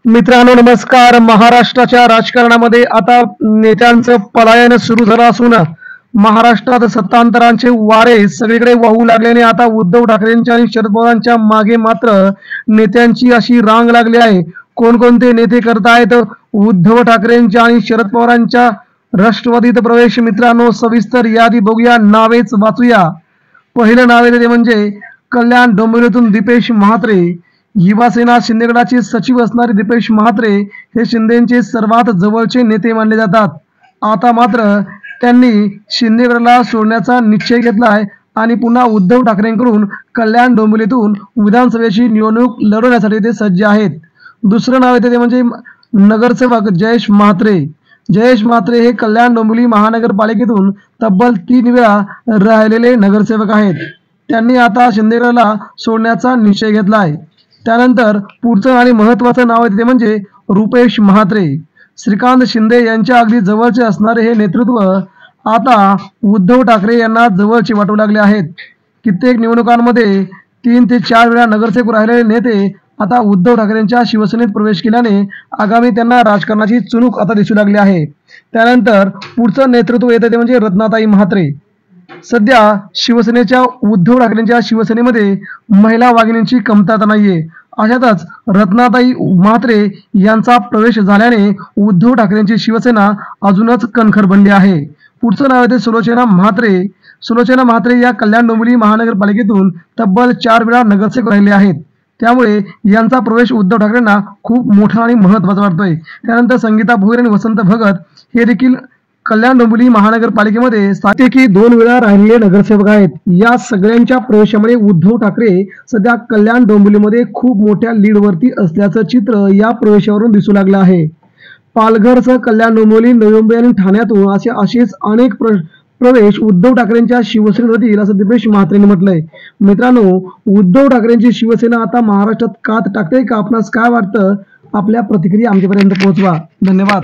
मित्रांनो नमस्कार. महाराष्ट्राच्या राजकारणामध्ये आता नेत्यांचं पलायन सुरू झालं असून महाराष्ट्रात सत्तांतरांचे वारे सगळीकडे वाहू लागल्याने आता उद्धव ठाकरेंच्या आणि शरद पवारांच्या मागे मात्र नेत्यांची अशी रांग लागली आहे. कोणकोणते नेते करतायत उद्धव ठाकरेंच्या आणि शरद पवारांच्या राष्ट्रवादीत प्रवेश? मित्रांनो सविस्तर यादी बघूया, नावेच वाचूया. पहिलं नाव येते म्हणजे कल्याण डोंबिवलीतून दीपेश म्हात्रे. युवासेना शिंदेगडाचे सचिव असणारे दीपेश म्हात्रे हे शिंदेचे सर्वात जवळचे नेते मानले जातात. आता मात्र त्यांनी शिंदेगडला सोडण्याचा निश्चय घेतला आहे आणि पुन्हा उद्धव ठाकरेंकडून कल्याण डोंबिवलीतून विधानसभेची निवडणूक लढवण्यासाठी ते सज्ज आहेत. दुसरं नाव येते ते म्हणजे नगरसेवक जयेश म्हात्रे. जयेश म्हात्रे हे कल्याण डोंबिवली महानगरपालिकेतून तब्बल 3 वेळा राहिलेले नगरसेवक आहेत. त्यांनी आता शिंदेगडला सोडण्याचा निश्चय घेतला आहे. त्यानंतर पुढचं आणि महत्त्वाचं नाव आहे ते म्हणजे रुपेश म्हात्रे. श्रीकांत शिंदे यांच्या अगदी जवळचे असणारे हे नेतृत्व आता उद्धव ठाकरे यांना जवळचे वाटू लागले आहेत. कित्येक निवडणुकांमध्ये 3 ते 4 वेळा नगरसेवक राहिलेले नेते आता उद्धव ठाकरेंच्या शिवसेनेत प्रवेश केल्याने आगामी त्यांना राजकारणाची चुणूक आता दिसू लागली आहे. त्यानंतर पुढचं नेतृत्व येतं ते म्हणजे रत्नाताई म्हात्रे. सध्या शिवसेनेच्या उद्धव ठाकरेंच्या शिवसेनेमध्ये महिला वाघिणींची कमतरता नाहीये. अशातच रत्नाताई म्हात्रे यांचा प्रवेश झाल्याने उद्धव ठाकरेंची शिवसेना अजूनच कणखर बनली आहे. पुढचं नाव आहे सुलोचना म्हात्रे. सुलोचना म्हात्रे या कल्याण डोंबिवली महानगरपालिकेतून तब्बल 4 वेळा नगरसेवक राहिले आहेत. त्यामुळे यांचा प्रवेश उद्धव ठाकरेंना खूप मोठा आणि महत्त्वाचा वाटतोय. त्यानंतर संगीता भोईर आणि वसंत भगत हे देखील कल्याण डोंबिवली महानगरपालिकेमध्ये 2 वेळा राहिलेले नगरसेवक आहेत. या सगळ्यांच्या प्रवेशामुळे उद्धव ठाकरे सध्या कल्याण डोंबिवलीमध्ये खूप मोठ्या लीडवरती असल्याचं चित्र या प्रवेशावरून दिसू लागलं आहे. पालघरसह कल्याण डोंबिवली, नवी मुंबई आणि ठाण्यातून असेच अनेक प्रवेश उद्धव ठाकरेंच्या शिवसेनेत होतील असं दीपेश म्हात्रेंनी म्हटलंय. मित्रांनो, उद्धव ठाकरेंची शिवसेना आता महाराष्ट्रात कात टाकते का? आपणास काय वाटतं? आपल्या प्रतिक्रिया आमच्यापर्यंत पोहोचवा. धन्यवाद.